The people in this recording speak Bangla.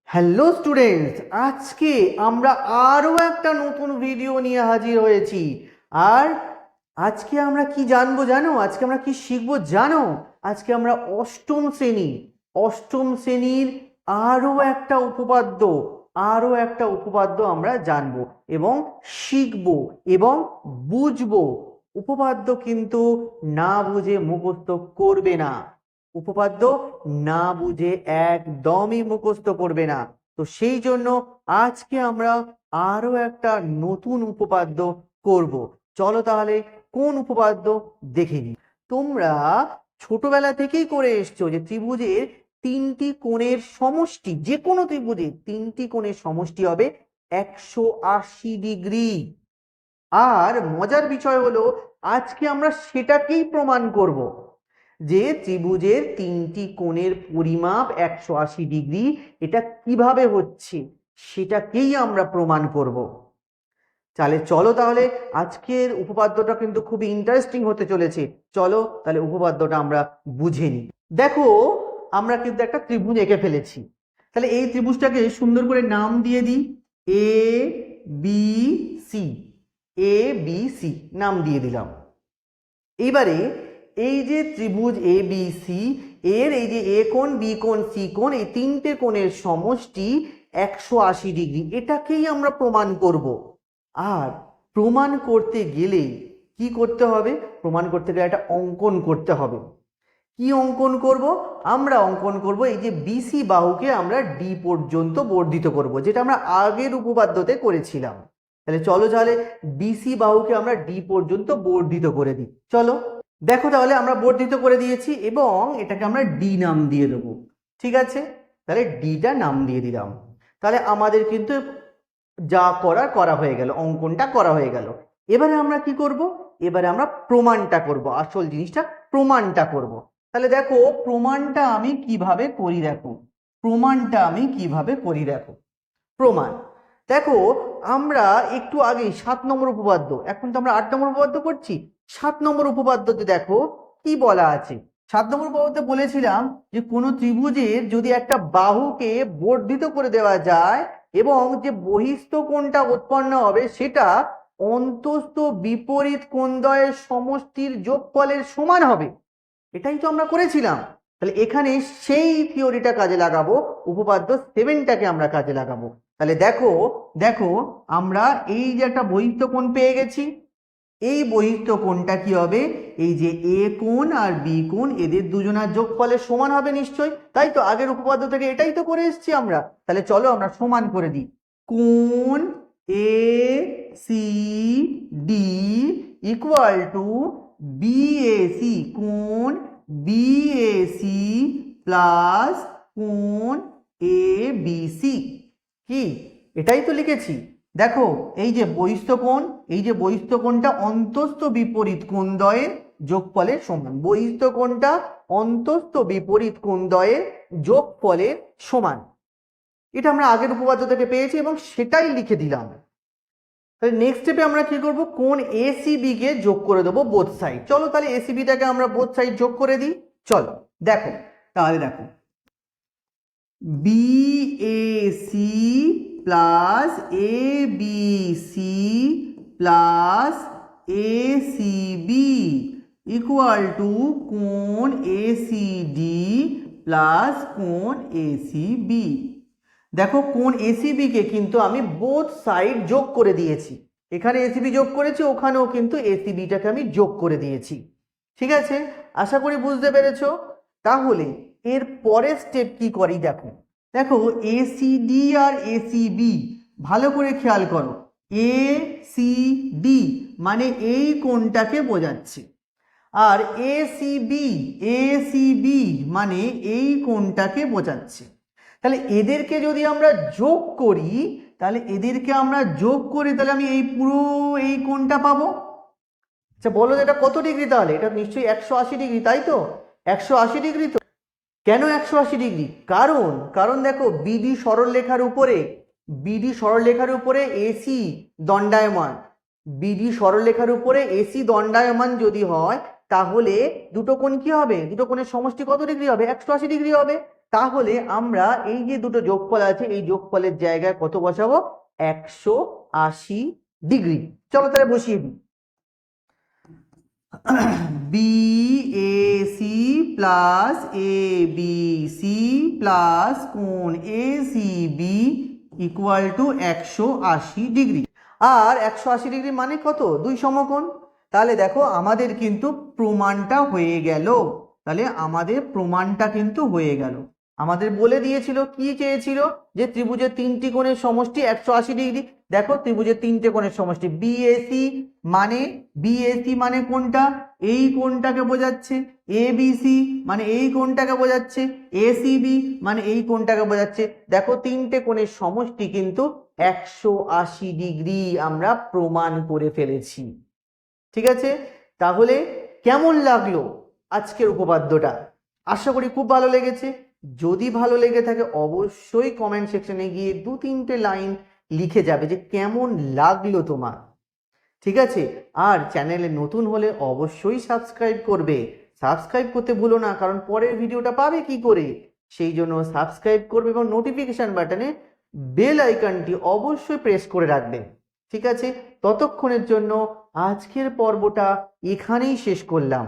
হ্যালো স্টুডেন্টস, আজকে আমরা আরও একটা নতুন ভিডিও নিয়ে হাজির হয়েছি। আর আজকে আমরা কি জানবো জানো? আজকে আমরা কি শিখবো জানো? আজকে আমরা অষ্টম শ্রেণীর আরও একটা উপপাদ্য আমরা জানবো এবং শিখবো এবং বুঝবো। উপপাদ্য কিন্তু না বুঝে মুখস্থ করবে না। উপপাদ্য না বুঝে একদমই মুখস্থ করবে না। তো সেই জন্য আজকে আমরা আরো একটা নতুন উপপাদ্য করব। চলো তাহলে কোন উপপাদ্য দেখে নিই। তোমরা ছোটবেলা থেকেই করে এসছো যে ত্রিভুজের তিনটি কোণের সমষ্টি, যে কোনো ত্রিভুজের তিনটি কোণের সমষ্টি হবে 180 ডিগ্রি। আর মজার বিষয় হলো আজকে আমরা সেটাকেই প্রমাণ করব যে ত্রিভুজের তিনটি কোণের পরিমাপ 180 ডিগ্রি। এটা কিভাবে হচ্ছে সেটাকেই আমরা প্রমাণ করব। চলো তাহলে আজকের উপপাদ্যটা কিন্তু খুবই ইন্টারেস্টিং হতে চলেছে। চলো তাহলে উপপাদ্যটা আমরা বুঝে নিই। দেখো, আমরা কিন্তু একটা ত্রিভুজ এঁকে ফেলেছি। তাহলে এই ত্রিভুজটাকে সুন্দর করে নাম দিয়ে দিই এ বি সি। ABC নাম দিয়ে দিলাম। এইবারে এই যে ত্রিভুজ ABC এর এই যে এ কোণ, বি কোণ, সি কোণ, এই তিনটে কোণের সমষ্টি 180 ডিগ্রি। এটাকেই আমরা প্রমাণ করব। আর প্রমাণ করতে গেলে কি করতে হবে? প্রমাণ করতে গেলে একটা অঙ্কন করতে হবে। কি অঙ্কন করব? আমরা অঙ্কন করব এই যে বিসি বাহুকে আমরা ডি পর্যন্ত বর্ধিত করব, যেটা আমরা আগের উপপাদ্যতে করেছিলাম। তাহলে বিসি বাহুকে আমরা ডি পর্যন্ত বর্ধিত করে দিই। চলো দেখো, তাহলে আমরা বর্ধিত করে দিয়েছি এবং এটাকে আমরা ডি নাম দিয়ে দেবো। ঠিক আছে, তাহলে ডিটা নাম দিয়ে দিলাম। তাহলে আমাদের কিন্তু যা করা হয়ে গেল, অঙ্কনটা করা হয়ে গেল। এবারে আমরা কি করব? এবারে আমরা প্রমাণটা করব, আসল জিনিসটা প্রমাণটা করব। তাহলে দেখো প্রমাণটা আমি কিভাবে করি, দেখো প্রমাণ। দেখো, আমরা একটু আগে 7 নম্বর উপপাদ্য, এখন তো আমরা 8 নম্বর উপপাদ্য করছি। 7 নম্বর উপপাদ্যতে দেখো কি বলা আছে। 7 নম্বর উপপাদ্যতে বলেছিলাম যে কোনো ত্রিভুজের যদি একটা বাহুকে বর্ধিত করে দেওয়া যায় এবং যে বহিস্থ কোণটা উৎপন্ন হবে সেটা অন্তস্থ বিপরীত কোণদ্বয়ের সমষ্টির যোগফলের সমান হবে। এটাই তো আমরা করেছিলাম। তাহলে এখানে সেই থিওরিটা কাজে লাগাবো, উপপাদ্য 7টাকে আমরা কাজে লাগাবো। তাহলে দেখো দেখো আমরা এই যে একটা বহিস্থ কোণ পেয়ে গেছি। এই বহিস্থ কোণটা কি হবে? এই যে এ কোণ আর বি কোণ, এদের দুজনার যোগফলের সমান হবে নিশ্চয়ই। তাই তো আগের উপপাদ্য থেকে এটাই তো করে এসেছি আমরা। তাহলে চলো আমরা সমান করে দিই। কোণ A C D equal to BAC, কোণ বিএসি প্লাস কোণ এবিসি। কি এটাই তো লিখেছি। দেখো এই যে বহিস্থ কোণ, এই যে বহিস্থ কোণটা অন্তস্থ বিপরীত কোণদ্বয়ের যোগফলের সমান। বহিস্থ কোণটা অন্তস্থ বিপরীত কোণদ্বয়ের যোগফলের সমান। এটা আমরা আগের উপপাদ্য থেকে পেয়েছি এবং সেটাই লিখে দিলাম। তাহলে নেক্সট স্টেপে আমরা কি করব? কোণ এসিবি কে যোগ করে দেবো বোথ সাইড। চলো তাহলে এসিবিটাকে আমরা বোথ সাইড যোগ করে দিই। চলো দেখো, তাহলে দেখো BAC plus ABC plus ACB equal to কোণ এসিডি প্লাস কোণ এসিবি। দেখো কোণ এসিবি কে কিন্তু আমি বোথ সাইড যোগ করে দিয়েছি। এখানে এসিবি যোগ করেছি, ওখানেও কিন্তু এসিবিটাকে আমি যোগ করে দিয়েছি। ঠিক আছে, আশা করি বুঝতে পেরেছো। তাহলে এর পরের স্টেপ কি করি দেখো। দেখো এসিডি আর এসিবি ভালো করে খেয়াল করো। এসিডি মানে এই কোণটাকে বোঝাচ্ছে, আর এসিবি মানে এই কোণটাকে বোঝাচ্ছে। তাহলে এদেরকে যদি আমরা যোগ করি, তাহলে আমি এই পুরো এই কোণটা পাবো। আচ্ছা বলো এটা কত ডিগ্রি? তাহলে এটা নিশ্চয়ই 180 ডিগ্রি, তাই তো? 180 ডিগ্রি তো। কেন 180 ডিগ্রি? কারণ দেখো বিডি সরলরেখার উপরে এসি দণ্ডায়মান। যদি হয় তাহলে দুটো কোণ কি হবে? দুটো কোণের সমষ্টি কত ডিগ্রি হবে? 180 ডিগ্রি হবে। তাহলে আমরা এই যে দুটো যোগফল আছে এই যোগফলের জায়গায় কত বসাবো? 180 ডিগ্রি। চলো তাহলে বসিয়ে দিই। BAC প্লাস ABC প্লাস কোণ ACB ইকুয়াল টু 180 ডিগ্রি। আর 180 ডিগ্রি মানে কত? 2 সমকোণ। তাহলে দেখো আমাদের কিন্তু প্রমাণটা হয়ে গেল। তাহলে আমাদের প্রমাণটা কিন্তু হয়ে গেল। আমাদের বলে দিয়েছিল, কি চেয়েছিল? যে ত্রিভুজের 3টি কোণের সমষ্টি 180 ডিগ্রি। দেখো ত্রিভুজের 3টে কোণের সমষ্টি BAC মানে কোনটা? এই কোণটাকে বোঝাচ্ছে। ABC মানে এই কোণটাকে বোঝাচ্ছে। ACB মানে এই কোণটাকে বোঝাচ্ছে। দেখো 3টে কোণের সমষ্টি কিন্তু 180 ডিগ্রি আমরা প্রমাণ করে ফেলেছি। ঠিক আছে, তাহলে কেমন লাগলো আজকের উপপাদ্যটা? আশা করি খুব ভালো লেগেছে। যদি ভালো লেগে থাকে অবশ্যই কমেন্ট সেকশনে গিয়ে 2-3টে লাইন লিখে যাবে যে কেমন লাগলো তোমার। ঠিক আছে, আর চ্যানেলে নতুন হলে অবশ্যই সাবস্ক্রাইব করবে। সাবস্ক্রাইব করতে ভুলো না, কারণ পরের ভিডিওটা পাবে কি করে? সেই জন্য সাবস্ক্রাইব করবে এবং নোটিফিকেশন বাটনে বেল আইকনটি অবশ্যই প্রেস করে রাখবে। ঠিক আছে, ততক্ষণের জন্য আজকের পর্বটা এখানেই শেষ করলাম।